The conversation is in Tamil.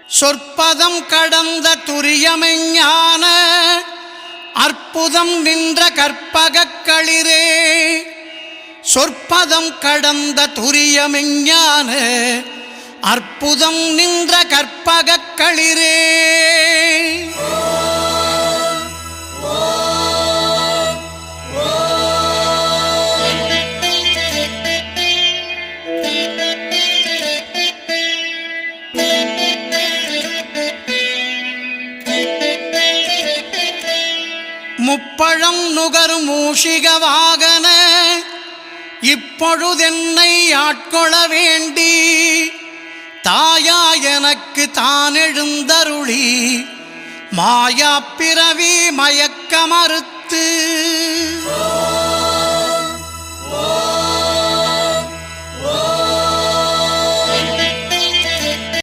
சொற்பதம் கடந்த துரியமெஞ்ஞான அற்புதம் நின்ற கற்பகக் களிரே. சொற்பதம் கடந்த துரியமெஞ்ஞான அற்புதம் நின்ற கற்பகக் களிரே. முப்பழம் நுகர் மூஷிக வாகன இப்பொழுதென்னை ஆட்கொள வேண்டி தாயா எனக்கு தான் எழுந்தருளி மாயா பிறவி மயக்க மறுத்து